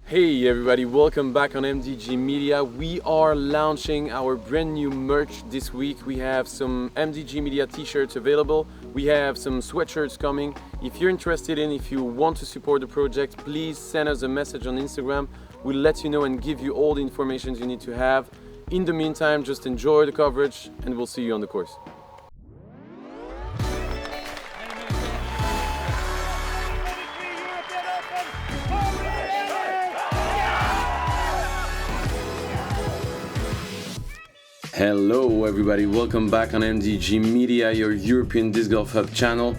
Hey everybody, welcome back on MDG Media. We are launching our brand new merch this week. We have some MDG Media t-shirts available. We have some sweatshirts coming. If you're interested if you want to support the project, please send us a message on Instagram. We'll let you know and give you all the information you need to have. In the meantime, just enjoy the coverage and we'll see you on the course. Hello everybody, welcome back on MDG Media, your European Disc Golf Hub channel.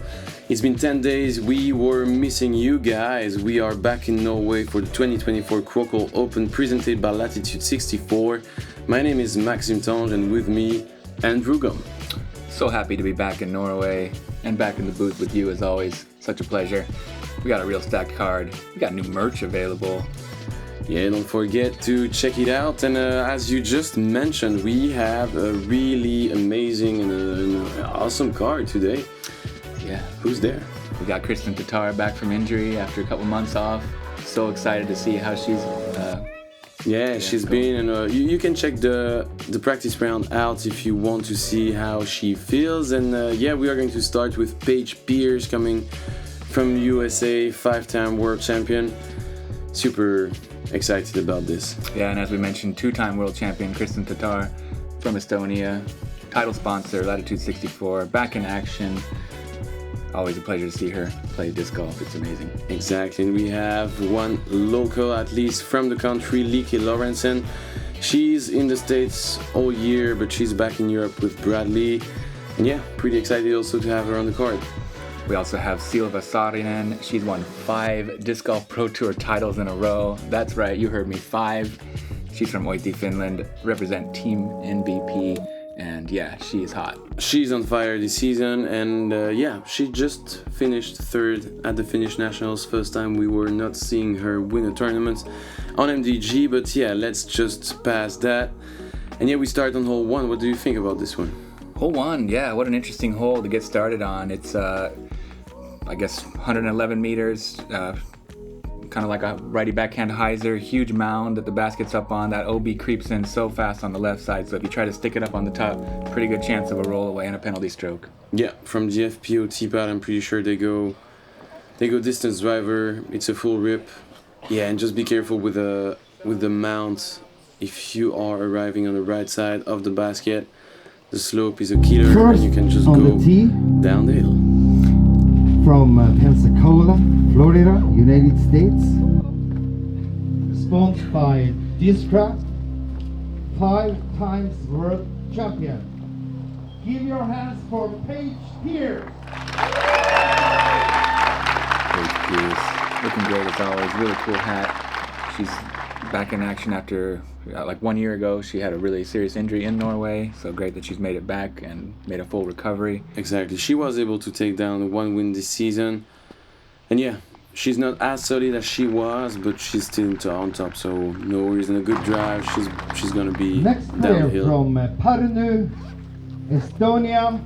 It's been 10 days, we were missing you guys. We are back in Norway for the 2024 Krokhol Open presented by Latitude 64. My name is Maxime and with me, THRU. So happy to be back in Norway and back in the booth with you as always. Such a pleasure. We got a real stacked card. We got new merch available. Yeah, don't forget to check it out. And as you just mentioned, we have a really amazing and awesome card today. Yeah. Who's there? We got Kristin Tattar back from injury after a couple months off. So excited to see how she's... she's been, and you can check the practice round out if you want to see how she feels. And we are going to start with Paige coming from USA, 5-time world champion. Super excited about this. Yeah, and as we mentioned, 2-time world champion Kristin Tattar from Estonia, title sponsor Latitude 64, back in action. Always a pleasure to see her play disc golf. It's amazing. Exactly, and we have one local athlete from the country, Lyyke Lorentzen. She's in the States all year, but she's back in Europe with Bradley. And yeah, pretty excited also to have her on the card. We also have Silva Saarinen. She's won 5 Disc Golf Pro Tour titles in a row. That's right, you heard me, 5. She's from Oiti, Finland, represent Team NBP, and yeah, she is hot. She's on fire this season, and she just finished 3rd at the Finnish Nationals. First time we were not seeing her win a tournament on MDG, but yeah, let's just pass that. And yeah, we start on hole 1. What do you think about this one? Hole 1, yeah, what an interesting hole to get started on. It's I guess 111 meters, kind of like a righty backhand hyzer, huge mound that the basket's up on. That OB creeps in so fast on the left side, so if you try to stick it up on the top, pretty good chance of a roll away and a penalty stroke. Yeah, from the FPO tee-pad, I'm pretty sure they go distance driver. It's a full rip. Yeah, and just be careful with the mount. If you are arriving on the right side of the basket, the slope is a killer. First and you can just on go the tee, down the hill. from Pensacola, Florida, United States. Sponsored by Discraft, 5 times world champion. Give your hands for Paige Pierce. Looking great as always, really cool hat. She's back in action after, like 1 year ago, she had a really serious injury in Norway, so great that she's made it back and made a full recovery. Exactly, she was able to take down 1 win this season. And yeah, she's not as solid as she was, but she's still on top, so no worries. And a good drive, she's gonna be Next player downhill. from Tartu, Estonia.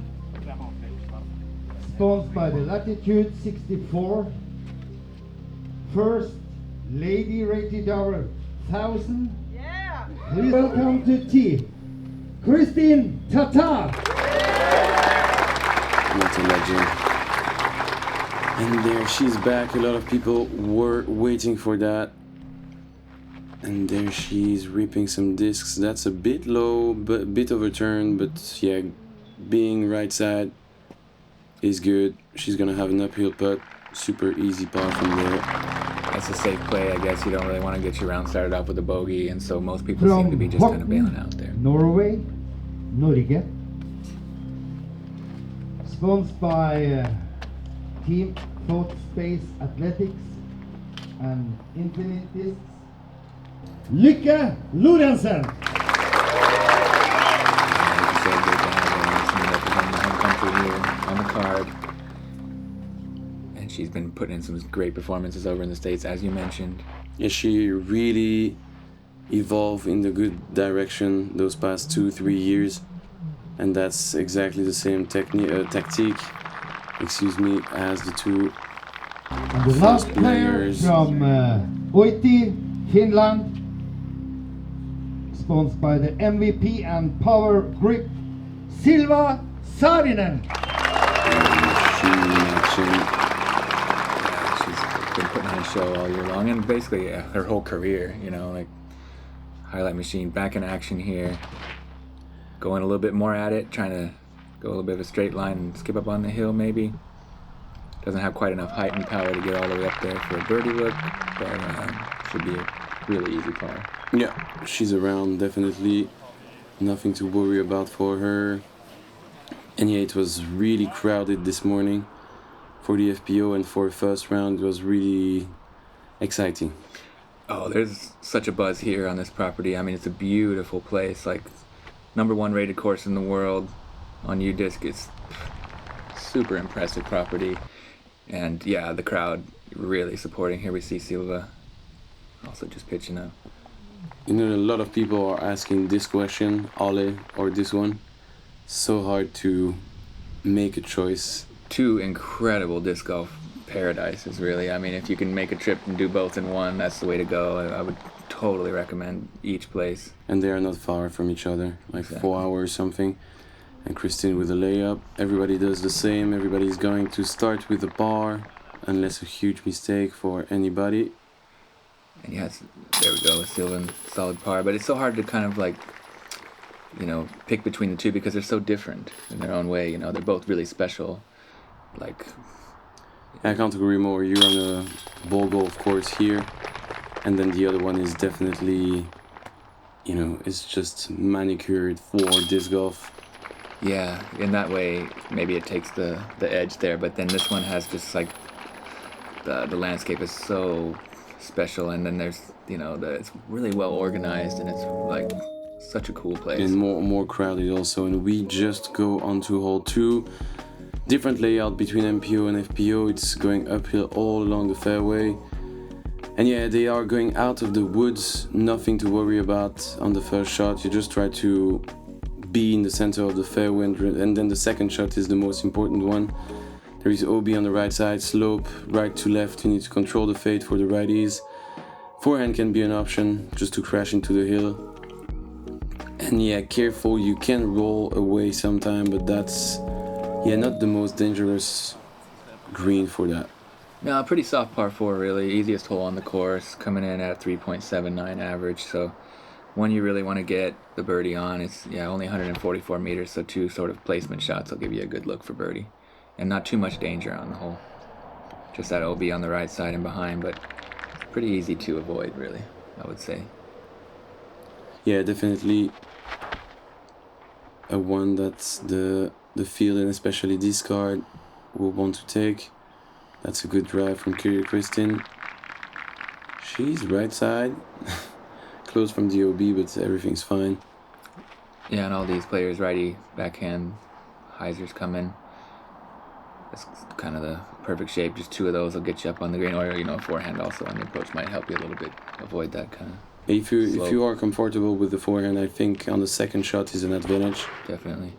Sponsored by the Latitude 64. First lady rated over 1,000. Yeah. Please welcome to T. Kristin Tattar. What a legend. And there she's back. A lot of people were waiting for that. And there she's ripping some discs. That's a bit low, but a bit overturned. But yeah, being right side is good. She's gonna have an uphill putt. Super easy par from there. That's a safe play, I guess. You don't really want to get your round started off with a bogey, and so most people seem to be just kind of bailing out there. Norway, Norge. Sponsored by Team Thought Space Athletics and Infinite Discs. Lyyke Lorentzen. Like you said, great to have her representing the home country here on the card. And she's been putting in some great performances over in the States, as you mentioned. Yeah, she really evolved in the good direction those past 2-3 years. And that's exactly the same tactique, as the two And the first last player players. from Oiti, Finland. Sponsored by the MVP and Power Grip, Silva Saarinen. She's been putting on a show all year long, and basically her whole career, you know, like highlight machine back in action here, going a little bit more at it, trying to go a little bit of a straight line and skip up on the hill maybe. Doesn't have quite enough height and power to get all the way up there for a birdie look, but should be a really easy par. Yeah, she's around, definitely. Nothing to worry about for her. And yeah, it was really crowded this morning for the FPO, and for first round it was really exciting. Oh, there's such a buzz here on this property. I mean, it's a beautiful place, like #1 rated course in the world on UDisc. It's super impressive property. And yeah, the crowd really supporting. Here we see Silva also just pitching up. You know, a lot of people are asking this question, Ole or this one. So hard to make a choice. Two incredible disc golf paradises, really. I mean, if you can make a trip and do both in one, that's the way to go. I would totally recommend each place. And they are not far from each other, like Exactly. 4 hours something. And Kristin with a layup. Everybody does the same. Everybody's going to start with a par, unless a huge mistake for anybody. And yes, there we go, Silva, solid par. But it's so hard to kind of like, you know, pick between the two because they're so different in their own way. You know, they're both really special. Like, I can't agree more. You're on a ball golf course here, and then the other one is definitely, you know, it's just manicured for disc golf. yeah, in that way, maybe it takes the edge there. But then this one has just like, the landscape is so special, and then there's, you know, it's really well organized, and it's like such a cool place. And more crowded also. And we just go on to hole 2. Different layout between MPO and FPO. It's going uphill all along the fairway. And yeah, they are going out of the woods. Nothing to worry about on the first shot. You just try to be in the center of the fairway, and then the second shot is the most important one. There is OB on the right side, slope right to left. You need to control the fade for the righties. Forehand can be an option, just to crash into the hill. And yeah, careful, you can roll away sometime, but that's not the most dangerous green for that. No, pretty soft par 4, really. Easiest hole on the course, coming in at 3.79 average. So one you really want to get the birdie on. It's only 144 meters, so 2 sort of placement shots will give you a good look for birdie. And not too much danger on the hole. Just that OB on the right side and behind, but pretty easy to avoid, really, I would say. Yeah, definitely a one that's the field, and especially this card, will want to take. That's a good drive from Kristin. She's right side. Close from the OB, but everything's fine. Yeah, and all these players, righty, backhand, hyzers come in. That's kind of the perfect shape. Just 2 of those will get you up on the green, or, you know, forehand also on the approach might help you a little bit avoid that kind of If slope. you are comfortable with the forehand, I think on the second shot is an advantage. Definitely.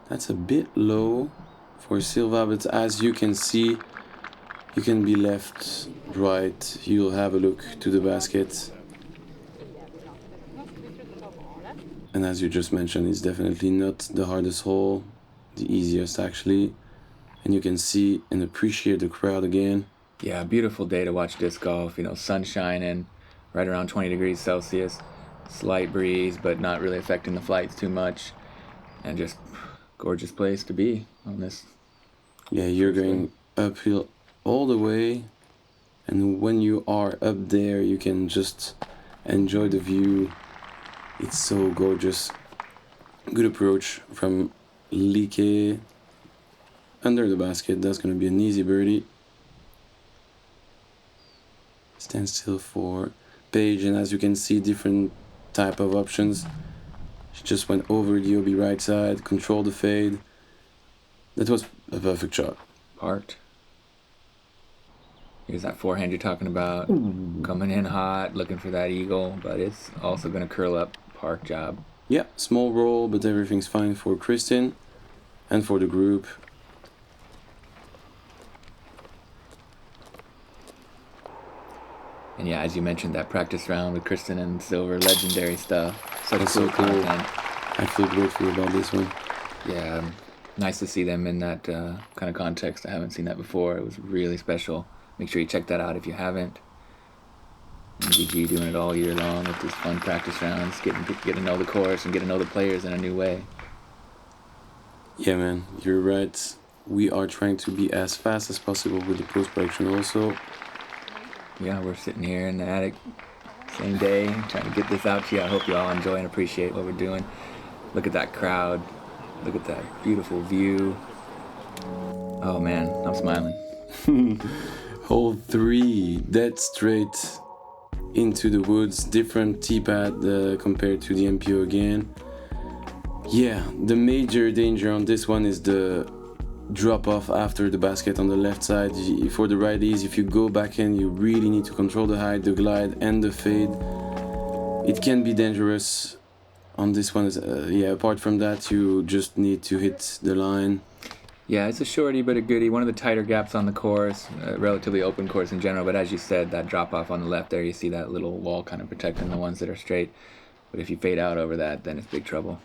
That's a bit low for Silva, but as you can see, you can be left, right, you'll have a look to the basket. And as you just mentioned, it's definitely not the hardest hole, the easiest actually. And you can see and appreciate the crowd again. Yeah, beautiful day to watch disc golf. You know, sun shining, right around 20 degrees Celsius. Slight breeze, but not really affecting the flights too much. And just gorgeous place to be on this. Yeah, you're going uphill all the way. And when you are up there, you can just enjoy the view. It's so gorgeous. Good approach from Lyyke. Under the basket, that's going to be an easy birdie. Stand still for Paige, and as you can see, different type of options. She just went over the OB right side, controlled the fade. That was a perfect shot. Parked. Here's that forehand you're talking about. Coming in hot, looking for that eagle, but it's also going to curl up. Park job. Yeah, small roll, but everything's fine for Kristin and for the group. And yeah, as you mentioned, that practice round with Kristin and Silva, legendary stuff. Such That's cool so cool. content. I feel grateful about this one. Yeah, nice to see them in that kind of context. I haven't seen that before. It was really special. Make sure you check that out if you haven't. MDG doing it all year long with these fun practice rounds, get to know the course and get to know the players in a new way. Yeah, man, you're right. We are trying to be as fast as possible with the post-production also. Yeah, we're sitting here in the attic, same day, trying to get this out to you. I hope you all enjoy and appreciate what we're doing. Look at that crowd. Look at that beautiful view. Oh man, I'm smiling. Hole 3, dead straight into the woods. Different T-pad compared to the MPO again. Yeah, the major danger on this one is the drop off after the basket on the left side. For the righties, if you go back in, you really need to control the height, the glide, and the fade. It can be dangerous. On this one, apart from that, you just need to hit the line. Yeah, it's a shorty but a goodie. One of the tighter gaps on the course, relatively open course in general. But as you said, that drop off on the left there, you see that little wall kind of protecting the ones that are straight. But if you fade out over that, then it's big trouble.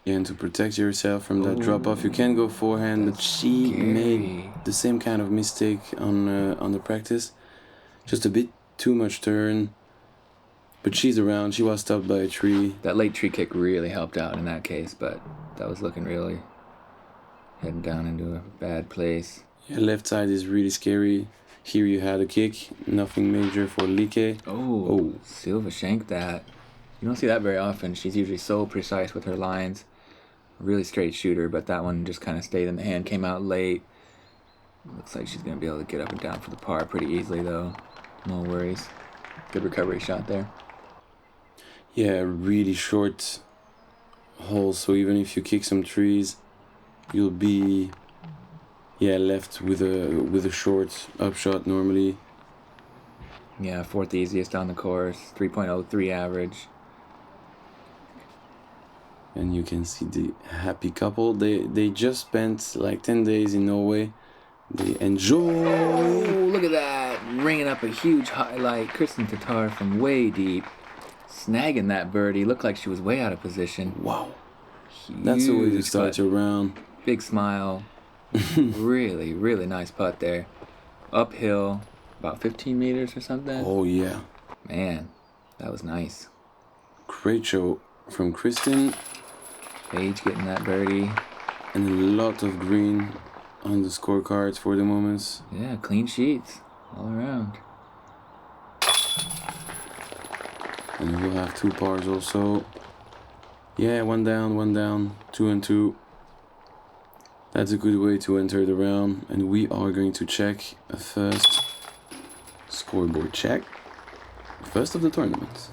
Yeah, and to protect yourself from that drop off, you can go forehand. But she made the same kind of mistake on the practice, just a bit too much turn. But she's around. She was stopped by a tree. That late tree kick really helped out in that case, but that was looking really heading down into a bad place. Yeah, left side is really scary. Here you had a kick, nothing major for Lyyke. Oh, Silva shanked that. You don't see that very often. She's usually so precise with her lines. Really straight shooter, but that one just kind of stayed in the hand, came out late. Looks like she's going to be able to get up and down for the par pretty easily, though. No worries. Good recovery shot there. Yeah, really short hole, so even if you kick some trees, you'll be left with a short upshot normally. Yeah, fourth easiest on the course, 3.03 average. And you can see the happy couple. They just spent like 10 days in Norway. They enjoy. Oh, look at that. Ringing up a huge highlight. Kristin Tattar from way deep. Snagging that birdie. Looked like she was way out of position. Wow. That's the way to start your round. Big smile. Really, really nice putt there. Uphill, about 15 meters or something. Oh, yeah. Man, that was nice. Great show from Kristin. Paige getting that birdie. And a lot of green on the scorecards for the moments. Yeah, clean sheets all around. And we'll have 2 pars also. Yeah, one down, 2 and 2. That's a good way to enter the round. And we are going to check a first scoreboard check. First of the tournament.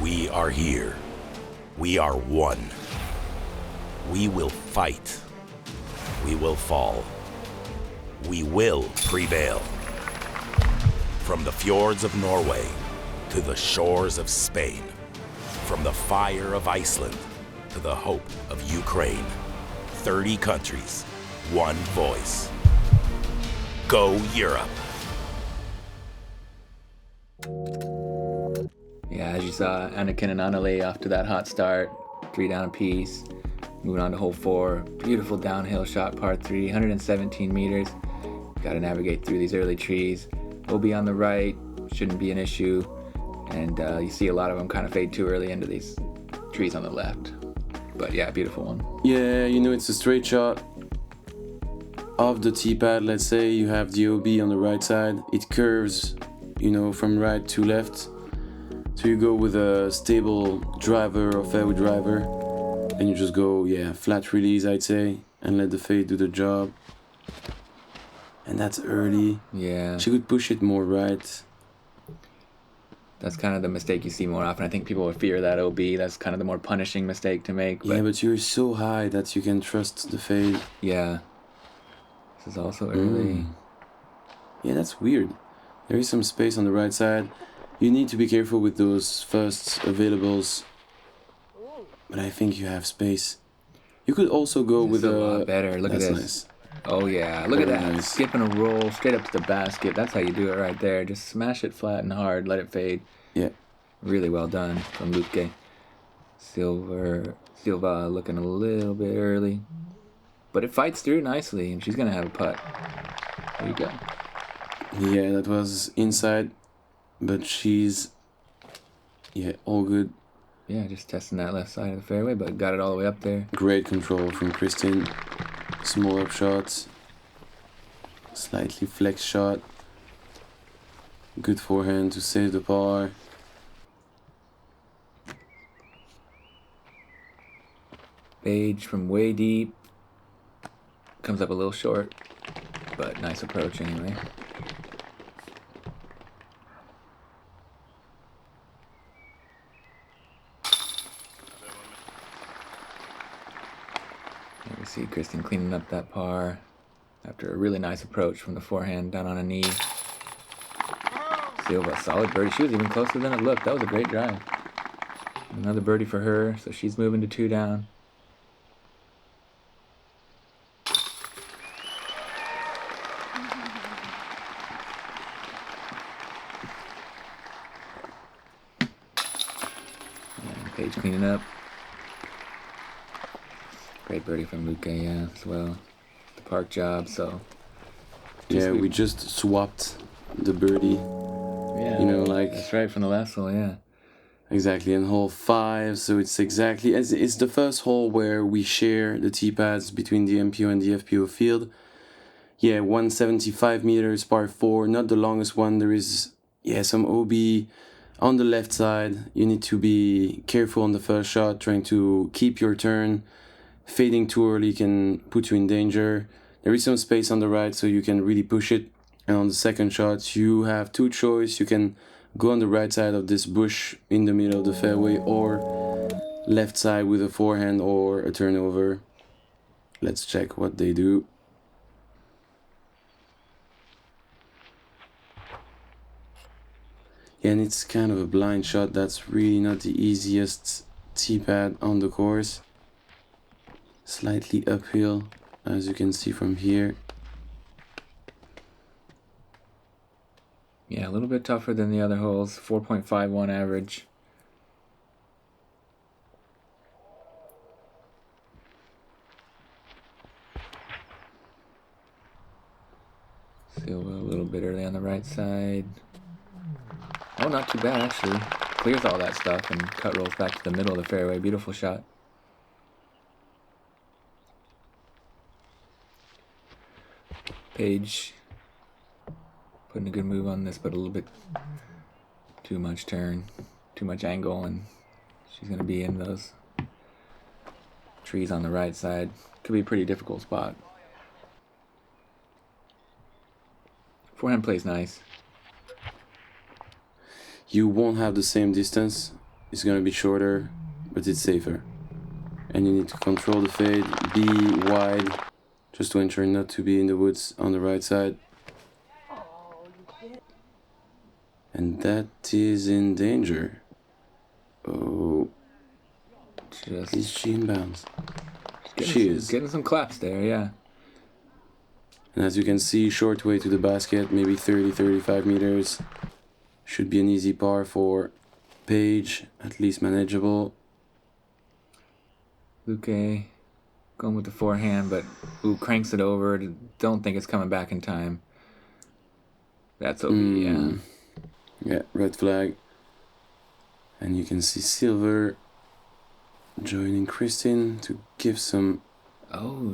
We are here. We are one. We will fight. We will fall. We will prevail. From the fjords of Norway to the shores of Spain, from the fire of Iceland to the hope of Ukraine, 30 countries, one voice. Go Europe. Yeah, as you saw, Anakin and Anneli off to that hot start. 3 down apiece. Moving on to hole 4. Beautiful downhill shot, par 3, 117 meters. Got to navigate through these early trees. OB on the right, shouldn't be an issue. And you see a lot of them kind of fade too early into these trees on the left. But yeah, beautiful one. Yeah, it's a straight shot of the tee-pad. Let's say you have the OB on the right side. It curves, from right to left. So you go with a stable driver or fairway driver, and you just go, flat release, I'd say, and let the fade do the job. And that's early. Yeah. She could push it more right. That's kind of the mistake you see more often. I think people would fear that OB. That's kind of the more punishing mistake to make. Yeah, but you're so high that you can trust the fade. Yeah. This is also early. Yeah, that's weird. There is some space on the right side. You need to be careful with those first availables, but I think you have space. You could also go with a lot better. Look at that's this. Nice. Oh yeah, look at Very that. nice. Skipping a roll straight up to the basket. That's how you do it right there. Just smash it flat and hard, let it fade. Yeah. Really well done from Lyyke. Silva looking a little bit early. But it fights through nicely, and she's going to have a putt. There you go. Yeah, that was inside, but she's... Yeah, all good. Yeah, just testing that left side of the fairway, but got it all the way up there. Great control from Kristin. Small up shots. Slightly flex shot. Good forehand to save the par. Paige from way deep. Comes up a little short, but nice approach anyway. Here we see Kristin cleaning up that par after a really nice approach from the forehand down on a knee. Silva, solid birdie. She was even closer than it looked. That was a great drive. Another birdie for her, so she's moving to 2 down. Paige cleaning up. Great birdie from Lyyke, yeah, as well. The park job, so. Yeah, we just swapped the birdie. Yeah, you know, like. That's right, from the last hole, yeah. Exactly, in hole 5, so it's exactly. It's the first hole where we share the tee pads between the MPO and the FPO field. Yeah, 175 meters, par 4, not the longest one. There is, yeah, some OB. On the left side, you need to be careful on the first shot, trying to keep your turn. Fading too early can put you in danger. There is some space on the right, so you can really push it. And on the second shot, you have 2 choices. You can go on the right side of this bush in the middle of the fairway, or left side with a forehand or a turnover. Let's check what they do. And it's kind of a blind shot. That's really not the easiest tee pad on the course. Slightly uphill, as you can see from here. Yeah, a little bit tougher than the other holes. 4.51 average. Silva a little bit early on the right side. Oh, not too bad, actually. Clears all that stuff and cut rolls back to the middle of the fairway. Beautiful shot. Paige putting a good move on this, but a little bit too much turn, too much angle, and she's going to be in those trees on the right side. Could be a pretty difficult spot. Forehand plays nice. You won't have the same distance. It's going to be shorter, but it's safer. And you need to control the fade, be wide, just to ensure not to be in the woods on the right side. And that is in danger. Oh. Is she in bounds? She is. Getting some claps there, yeah. And as you can see, short way to the basket, maybe 30-35 meters. Should be an easy par for Paige, at least manageable. Lyyke going with the forehand, but cranks it over. Don't think it's coming back in time. That's OB, yeah. Yeah, red flag. And you can see Silva joining Kristin to give some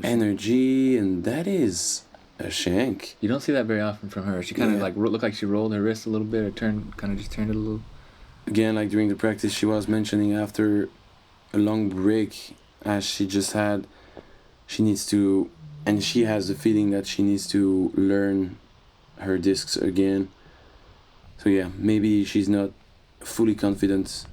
energy, and that is a shank. You don't see that very often from her. She kind of looked like she rolled her wrist a little bit, or turned it a little. Again, like during the practice, she was mentioning after a long break, as she just had, she needs to, and she has the feeling that she needs to learn her discs again. So yeah, maybe she's not fully confident.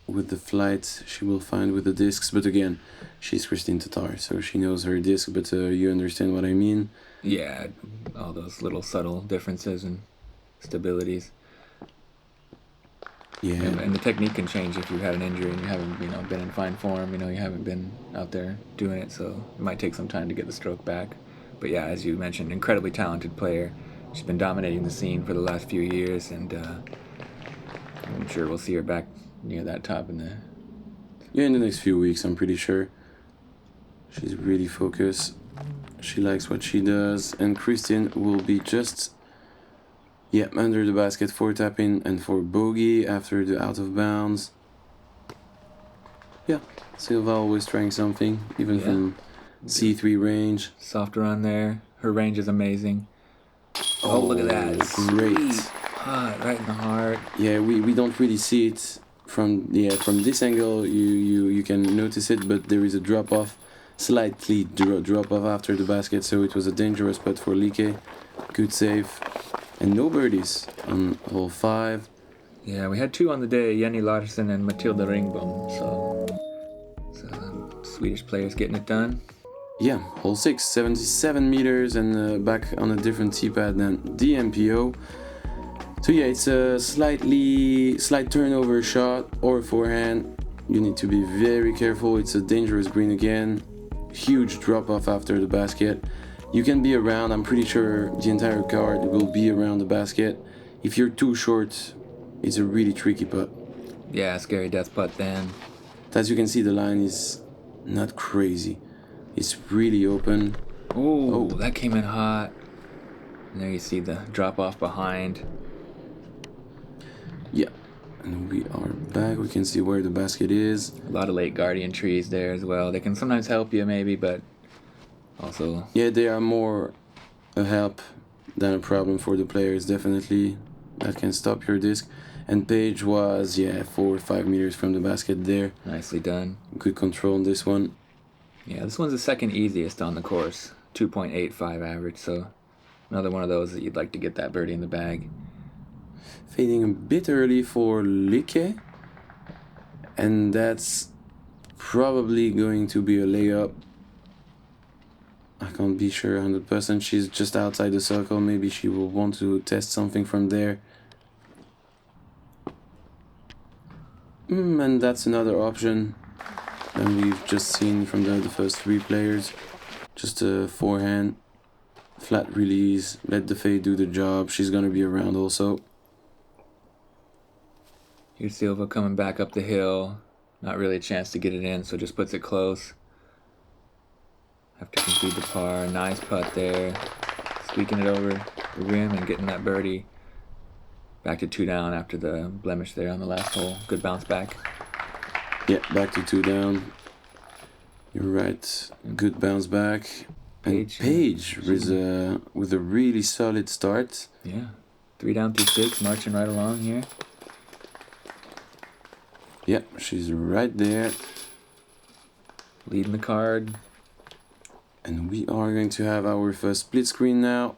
with the flight she will find with the discs. But again, she's Kristin Tattar, so she knows her disc, but you understand what I mean. Yeah, all those little subtle differences and stabilities. Yeah. And the technique can change if you had an injury and you haven't, been in fine form. You haven't been out there doing it, so it might take some time to get the stroke back. But yeah, as you mentioned, incredibly talented player. She's been dominating the scene for the last few years, and I'm sure we'll see her back near that top in the... Yeah, in the next few weeks, I'm pretty sure. She's really focused. She likes what she does, and Kristin will be just... Yeah, under the basket for tap-in and for bogey after the out of bounds. Yeah, Silva always trying something, even from C3 range. Soft run there. Her range is amazing. Oh, look at that. Great. Sweet. Hot, right in the heart. Yeah, we don't really see it from this angle. You can notice it, but there is a drop-off, slightly drop-off after the basket, so it was a dangerous putt for Lyyke. Good save. And no birdies on hole 5. Yeah, we had 2 on the day, Jenny Larsen and Mathilde Ringbom. So Swedish players getting it done. Yeah, hole 6, 77 meters, and back on a different tee pad than the MPO. So yeah, it's a slight turnover shot or forehand. You need to be very careful. It's a dangerous green again. Huge drop off after the basket. You can be around, I'm pretty sure the entire card will be around the basket. If you're too short, it's a really tricky putt. Yeah, scary death putt then. As you can see, the line is not crazy. It's really open. Ooh, that came in hot. And there you see the drop off behind. Yeah, and we are back. We can see where the basket is. A lot of late guardian trees there as well. They can sometimes help you maybe, but also... Yeah, they are more a help than a problem for the players, definitely. That can stop your disc. And Paige was, 4 or 5 meters from the basket there. Nicely done. Good control on this one. Yeah, this one's the second easiest on the course. 2.85 average, so another one of those that you'd like to get that birdie in the bag. Fading a bit early for Lyyke. And that's probably going to be a layup. I can't be sure 100%. She's just outside the circle. Maybe she will want to test something from there. And that's another option that we've just seen from the first 3 players. Just a forehand, flat release, let the fade do the job. She's gonna be around also. Here's Silva coming back up the hill. Not really a chance to get it in, so just puts it close. Have to concede the par. Nice putt there. Squeaking it over the rim and getting that birdie. Back to 2 down after the blemish there on the last hole. Good bounce back. Yeah, back to 2 down. You're right. Good bounce back. And Paige with a really solid start. Yeah. 3 down through 6, marching right along here. Yeah, she's right there. Leading the card. And we are going to have our first split screen now.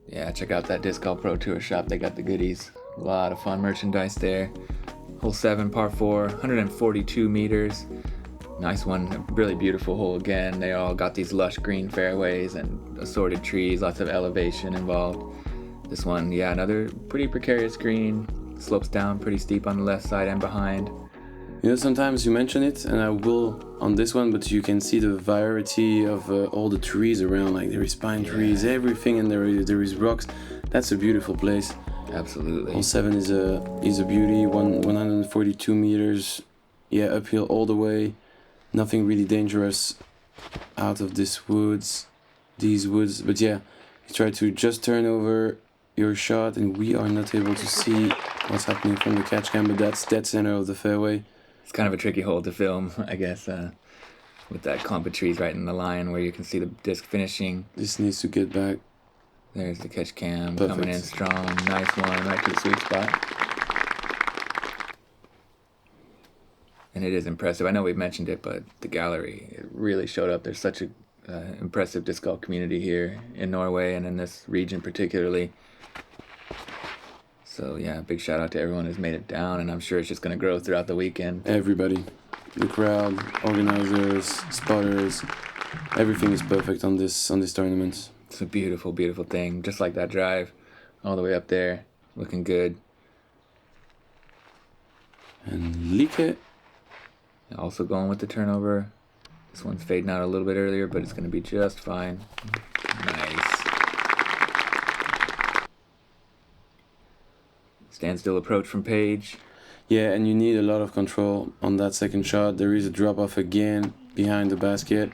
Yeah, check out that Disc Golf Pro Tour shop. They got the goodies. A lot of fun merchandise there. Hole 7, par 4, 142 meters. Nice one, a really beautiful hole again. They all got these lush green fairways and assorted trees, lots of elevation involved. This one, yeah, another pretty precarious green. Slopes down pretty steep on the left side and behind. You know, sometimes you mention it, and I will on this one, but you can see the variety of all the trees around. Like there is pine trees, everything, and there is rocks. That's a beautiful place. Absolutely. Hole 7 is a beauty. 142 meters. Yeah, uphill all the way. Nothing really dangerous out of these woods. But yeah, you try to just turn over your shot, and we are not able to see what's happening from the catch cam, but that's dead center of the fairway. It's kind of a tricky hole to film, I guess, with that clump of trees right in the line where you can see the disc finishing. This needs to get back. There's the catch cam. Perfect. Coming in strong. Nice one, right to the sweet spot. And it is impressive. I know we've mentioned it, but the gallery, it really showed up. There's such a impressive disc golf community here in Norway and in this region particularly. So yeah, big shout out to everyone who's made it down, and I'm sure it's just going to grow throughout the weekend. Everybody, the crowd, organizers, spotters, everything is perfect on this tournament. It's a beautiful, beautiful thing. Just like that drive, all the way up there, looking good. And Lyyke, also going with the turnover. This one's fading out a little bit earlier, but it's going to be just fine. Nice. Standstill approach from Paige. yeah, and you need a lot of control on that second shot. There is a drop off again behind the basket,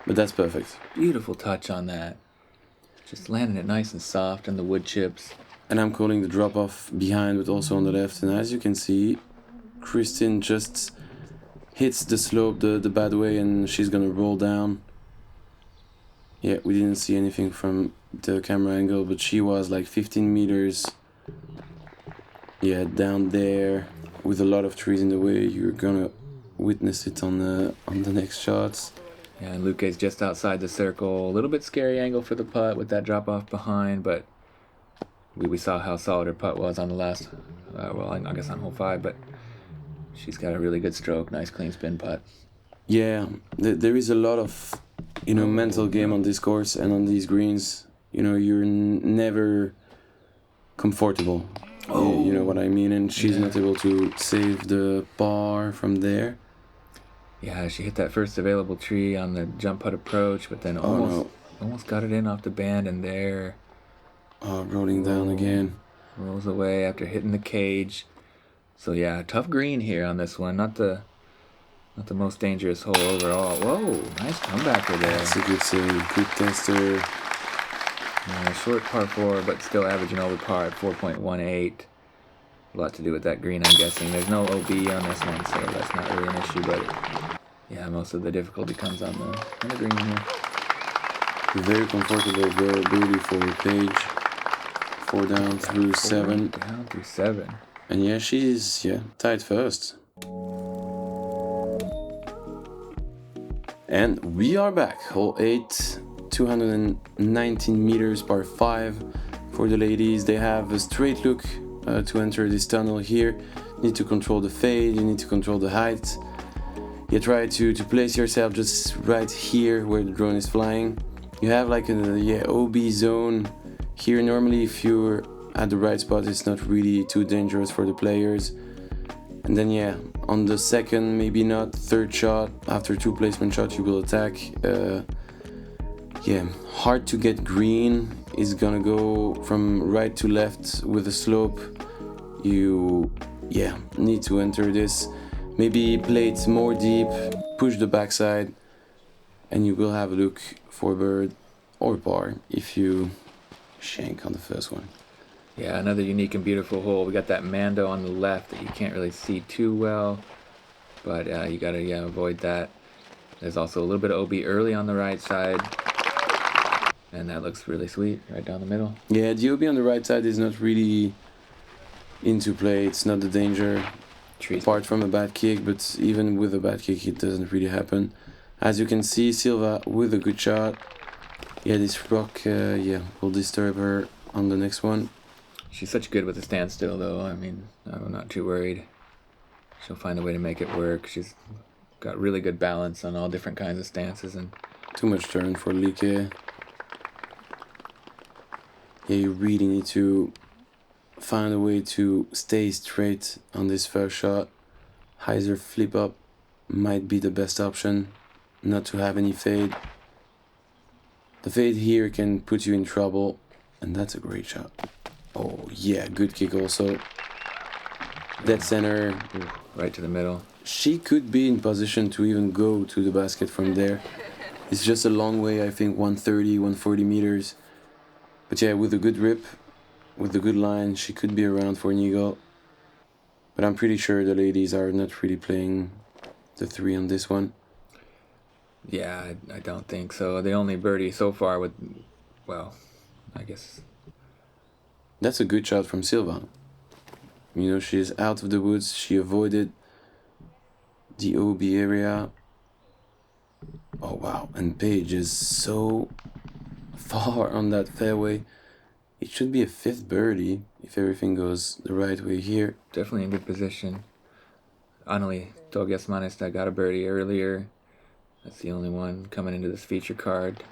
but that's perfect. Beautiful touch on that. Just landing it nice and soft on the wood chips. And I'm calling the drop off behind, but also on the left. And as you can see, Kristin just hits the slope the bad way, and she's gonna roll down. Yeah, we didn't see anything from the camera angle, but she was like 15 meters. Yeah, down there with a lot of trees in the way. You're gonna witness it on the next shots. Yeah, and Lyyke's just outside the circle. A little bit scary angle for the putt with that drop off behind, but we saw how solid her putt was on the last, well, I guess on hole 5, but she's got a really good stroke. Nice clean spin putt. Yeah, there is a lot of, mental game on this course and on these greens. You're never comfortable. You know what I mean? And she's not able to save the bar from there. Yeah, she hit that first available tree on the jump putt approach, but then almost got it in off the band, and there. Rolling down again. Rolls away after hitting the cage. So yeah, tough green here on this one. Not the most dangerous hole overall. Whoa, nice comebacker there. That's a good save, good tester. Short par 4, but still averaging over par at 4.18. A lot to do with that green, I'm guessing. There's no OB on this one, so that's not really an issue, but yeah, most of the difficulty comes on the green here. Very comfortable birdie for Paige. 4 down through 7. Down through 7. And yeah, she's tied first. And we are back. Hole 8, 219 meters, par 5 for the ladies. They have a straight look to enter this tunnel here. You need to control the fade, you need to control the height. You try to place yourself just right here where the drone is flying. You have like an OB zone here. Normally if you're at the right spot, it's not really too dangerous for the players. And then on the second, maybe not, third shot, after 2 placement shots, you will attack. Hard to get green is gonna go from right to left with a slope. You need to enter this. Maybe play it more deep, push the backside, and you will have a look for bird or par if you shank on the first one. Yeah, another unique and beautiful hole. We got that Mando on the left that you can't really see too well, but you gotta avoid that. There's also a little bit of OB early on the right side, and that looks really sweet right down the middle. Yeah, the OB on the right side is not really into play. It's not the danger, apart from a bad kick, but even with a bad kick, it doesn't really happen. As you can see, Silva with a good shot. Yeah, this rock, will disturb her on the next one. She's such good with the standstill, though. I mean, I'm not too worried. She'll find a way to make it work. She's got really good balance on all different kinds of stances. And too much turn for Lyyke. Yeah, you really need to find a way to stay straight on this first shot. Hyzer flip up might be the best option, not to have any fade. The fade here can put you in trouble, and that's a great shot. Oh yeah, good kick also. Dead center. Right to the middle. She could be in position to even go to the basket from there. It's just a long way, I think 130, 140 meters. But yeah, with a good rip, with a good line, she could be around for an eagle. But I'm pretty sure the ladies are not really playing the 3 on this one. Yeah, I don't think so. The only birdie so far with, I guess. That's a good shot from Silva. She's out of the woods. She avoided the OB area. Oh wow, and Paige is so far on that fairway. It should be a 5th birdie if everything goes the right way here. Definitely in good position. Anneli Togiasmanis that got a birdie earlier. That's the only one coming into this feature card.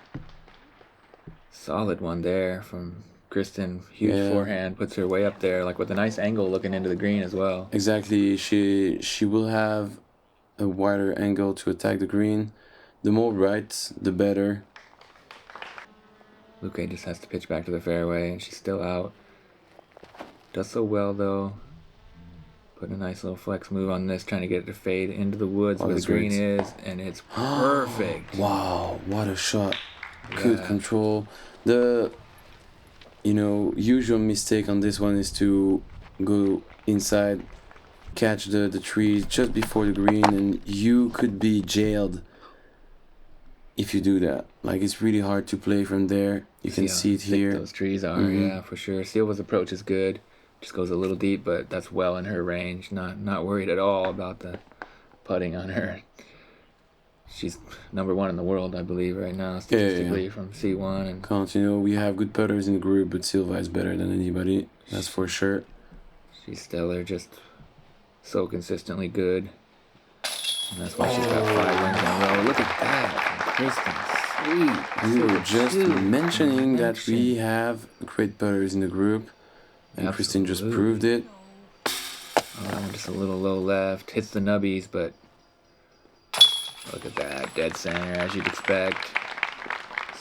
Solid one there from Kristin. Huge forehand, puts her way up there, like with a nice angle looking into the green as well. Exactly, she will have a wider angle to attack the green. The more right, the better. Lyyke just has to pitch back to the fairway, and she's still out. Does so well, though. Putting a nice little flex move on this, trying to get it to fade into the woods where the green is, and it's perfect. Wow, what a shot. Good control. The, usual mistake on this one is to go inside, catch the trees just before the green, and you could be jailed if you do that. Like, it's really hard to play from there. You can see it here. Those trees are, yeah, for sure. Silva's approach is good. Just goes a little deep, but that's well in her range. Not worried at all about the putting on her. She's number 1 in the world, I believe, right now, statistically, from C1. And we have good putters in the group, but Silva is better than anybody. That's for sure. She's stellar, just so consistently good. And that's why she's got 5 wins in a row. Look at that, Kristin. Sweet. We were just mentioning that we have great putters in the group, and Kristin just proved it. Just a little low left, hits the nubbies, but look at that, dead center as you'd expect.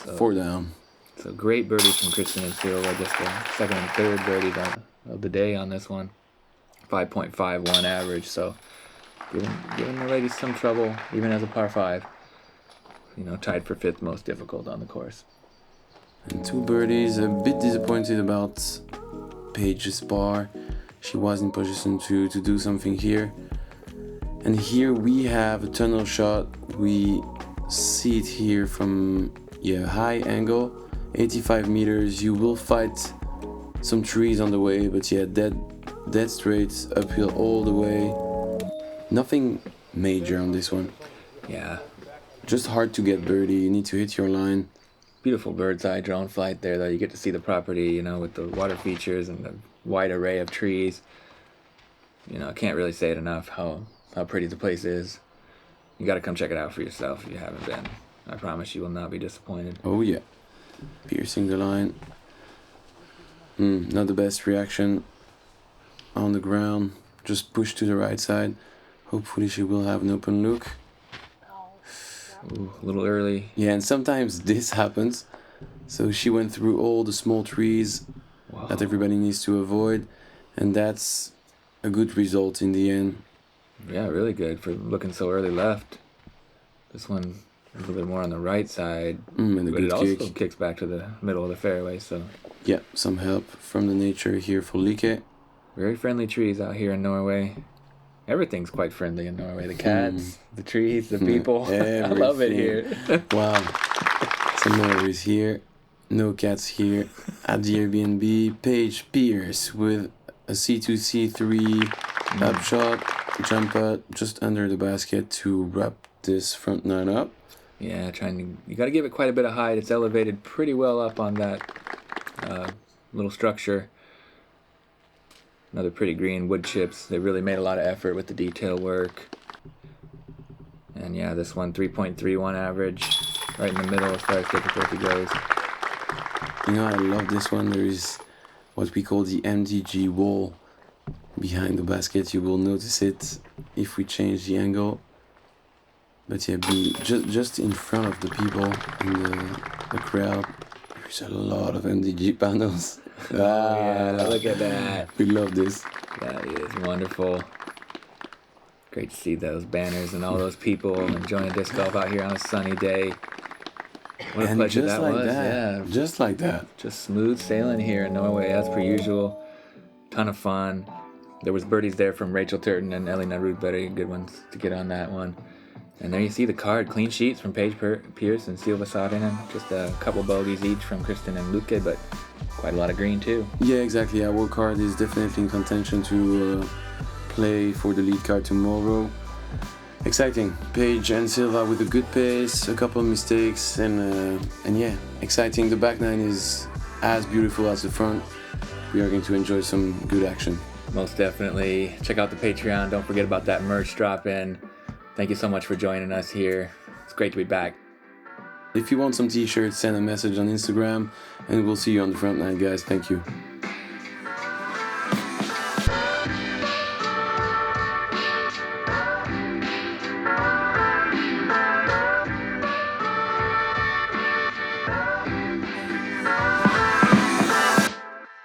So, 4 down. So great birdies from Kristin and Silva, just the 2nd and 3rd birdies of the day on this one. 5.51 average, so giving the ladies some trouble, even as a par 5. Tied for 5th most difficult on the course. And 2 birdies. A bit disappointed about Paige's par. She was in position to do something here. And here we have a tunnel shot. We see it here from high angle, 85 meters. You will fight some trees on the way, but dead straight, uphill all the way. Nothing major on this one. Yeah. Just hard to get birdie. You need to hit your line. Beautiful bird's eye drone flight there, though. You get to see the property, with the water features and the wide array of trees. I can't really say it enough how pretty the place is. You got to come check it out for yourself if you haven't been. I promise you will not be disappointed. Oh yeah. Piercing the line. Not the best reaction on the ground. Just push to the right side. Hopefully she will have an open look. Ooh, a little early. Yeah, and sometimes this happens. So she went through all the small trees that everybody needs to avoid. And that's a good result in the end. Yeah, really good for looking so early left. This one a little bit more on the right side. And but it also kicks back to the middle of the fairway. So yeah, some help from the nature here for Lyyke. Very friendly trees out here in Norway. Everything's quite friendly in Norway. The cats, the trees, the people. I love it here. Wow. Some noise here. No cats here. At the Airbnb, Paige Pierce with a C2, C3 up shot, jump putt just under the basket to wrap this front nine up. Yeah, you got to give it quite a bit of height. It's elevated pretty well up on that little structure. Another pretty green, wood chips. They really made a lot of effort with the detail work. And yeah, this one 3.31 average, right in the middle as far as difficulty goes. I love this one. There is what we call the MDG wall behind the basket. You will notice it if we change the angle. But yeah, be just in front of the people in the crowd. There's a lot of MDG panels. Yeah, look at that. We love this. That is wonderful. Great to see those banners and all those people enjoying disc golf out here on a sunny day. What a pleasure that was. Yeah, just like that. Just smooth sailing here in Norway as per usual. Ton of fun. There was birdies there from Rachel Turton and Elina Rudberg, good ones to get on that one. And there you see the card, clean sheets from Paige Pierce and Silva Saarinen. Just a couple bogeys each from Kristin and Lyyke, but quite a lot of green too. Yeah, exactly. Our card is definitely in contention to play for the lead card tomorrow. exciting. Paige and Silva with a good pace, a couple of mistakes, and yeah, exciting. The back nine is as beautiful as the front. We are going to enjoy some good action. Most definitely. Check out the Patreon. Don't forget about that merch drop in. Thank you so much for joining us here. It's great to be back. If you want some t-shirts, send a message on Instagram, and we'll see you on the front nine, guys. Thank you.